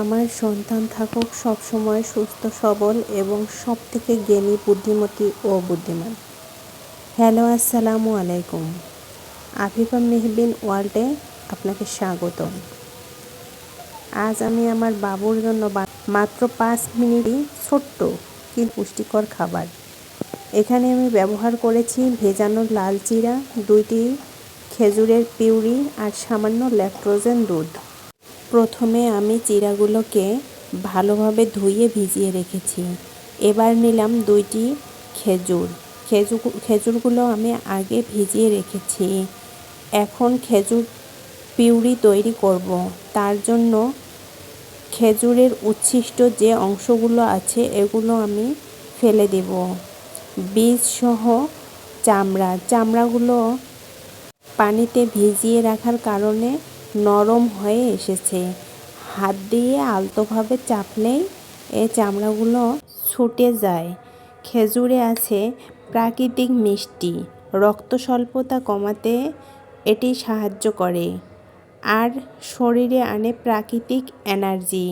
আমার সন্তান থাকুক সবসময় সুস্থ সবল এবং সবথেকে জ্ঞানী বুদ্ধিমতী ও বুদ্ধিমান। হ্যালো, আসসালামু আলাইকুম। আফিফা মেহবিন ওয়ার্ল্ডে আপনাকে স্বাগতম। আজ আমি আমার বাবুর জন্য মাত্র 5 মিনিটই ছোট্ট কিন্তু পুষ্টিকর খাবার। এখানে আমি ব্যবহার করেছি ভেজানো লাল চিরা, 2টি খেজুরের পিউরি আর সামান্য ল্যাকটোজেন দুধ। প্রথমে আমি চিরাগুলোকে ভালোভাবে ধুয়ে ভিজিয়ে রেখেছি। এবার নিলাম 2টি খেজুরগুলো আমি আগে ভিজিয়ে রেখেছি। এখন খেজুর পিউরি তৈরি করব। তার জন্য খেজুরের উচ্ছিষ্ট যে অংশগুলো আছে এগুলো আমি ফেলে দেব। বীজ সহ চামড়াগুলো পানিতে ভিজিয়ে রাখার কারণে নরম হয়ে এসেছে। হাত দিয়ে আলতোভাবে চাপলেই এই চামড়াগুলো ছুটে যায়। খেজুরে আছে প্রাকৃতিক মিষ্টি, রক্ত স্বল্পতা কমাতে এটি সাহায্য করে আর শরীরে আনে প্রাকৃতিক এনার্জি।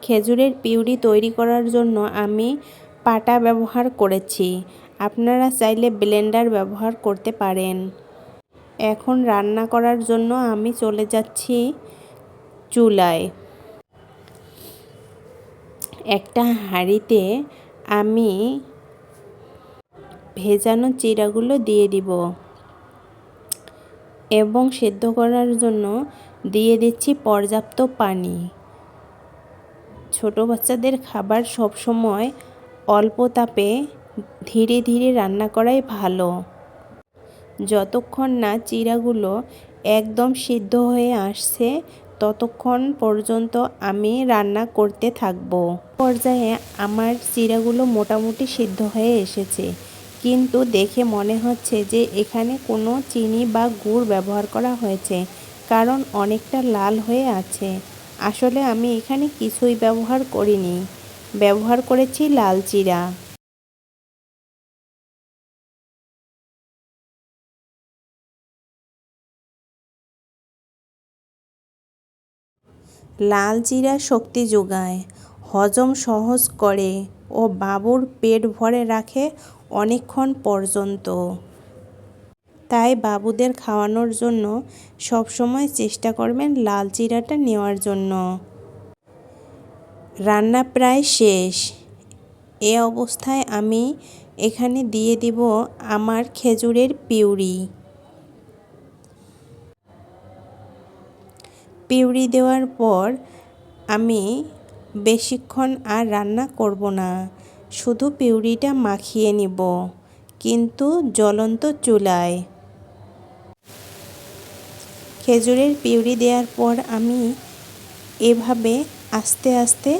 খেজুরের পিউরি তৈরি করার জন্য আমি পাটা ব্যবহার করেছি। আপনারা চাইলে ব্লেন্ডার ব্যবহার করতে পারেন। এখন রান্না করার জন্য আমি চলে যাচ্ছি চুলায়। একটা হাঁড়িতে আমি ভেজানো চিরাগুলো দিয়ে দিব এবং সেদ্ধ করার জন্য দিয়ে দিচ্ছি পর্যাপ্ত পানি। ছোট বাচ্চাদের খাবার সবসময় অল্প তাপে ধীরে ধীরে রান্না করাই ভালো। যতক্ষণ না চিরাগুলো একদম সিদ্ধ হয়ে আসছে ততক্ষণ পর্যন্ত আমি রান্না করতে থাকব। পর্যায়ে আমার চিরাগুলো মোটামুটি সিদ্ধ হয়ে এসেছে, কিন্তু দেখে মনে হচ্ছে যে এখানে কোনো চিনি বা গুড় ব্যবহার করা হয়েছে, কারণ অনেকটা লাল হয়ে আছে। আসলে আমি এখানে কিছুই ব্যবহার করিনি, ব্যবহার করেছি লাল চিরা। লাল চিরা শক্তি যোগায়, হজম সহজ করে ও বাবুর পেট ভরে রাখে অনেকক্ষণ পর্যন্ত। তাই বাবুদের খাওয়ানোর জন্য সবসময় চেষ্টা করবেন লাল চিরাটা নেওয়ার জন্য। রান্না প্রায় শেষ। এ অবস্থায় আমি এখানে দিয়ে দিব আমার খেজুরের পিউরি দেওয়ার পর আমি বেশিক্ষণ আর রান্না করব না, শুধু পিউরিটা মাখিয়ে নিব, কিন্তু জ্বলন্ত চুলায়। খেজুরের পিউরি দেওয়ার পর আমি এভাবে আস্তে আস্তে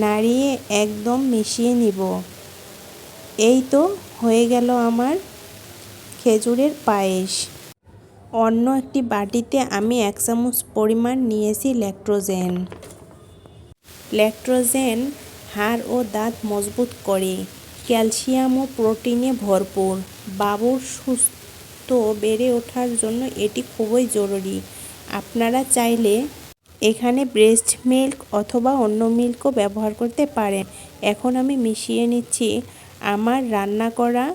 নাড়িয়ে একদম মিশিয়ে নিব। এই তো হয়ে গেল আমার খেজুরের পায়েস। অন্য একটি বাটিতে আমি 1 চামচ পরিমাণ নিয়েছি ল্যাকটোজেন হাড় ও দাঁত মজবুত করে, ক্যালসিয়াম ও প্রোটিনে ভরপুর। বাবুর সুস্থ বেড়ে ওঠার জন্য এটি খুবই জরুরি। আপনারা চাইলে এখানে ব্রেস্ট মিল্ক অথবা অন্য মিল্কও ব্যবহার করতে পারেন। এখন আমি মিশিয়ে নিচ্ছি আমার রান্না করা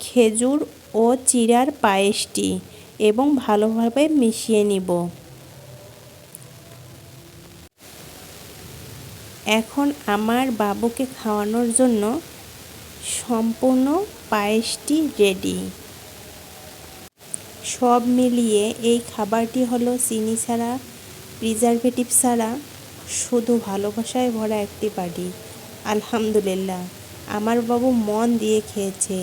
খেজুর ও চিরার পায়েসটি এবং ভালোভাবে মিশিয়ে নিব। এখন আমার বাবুকে খাওয়ানোর জন্য সম্পূর্ণ পায়েসটি রেডি। সব মিলিয়ে এই খাবারটি হলো চিনি ছাড়া, প্রিজারভেটিভ ছাড়া, শুধু ভালোবাসায় ভরা একটি বাটি। আলহামদুলিল্লাহ, আমার বাবু মন দিয়ে খেয়েছে।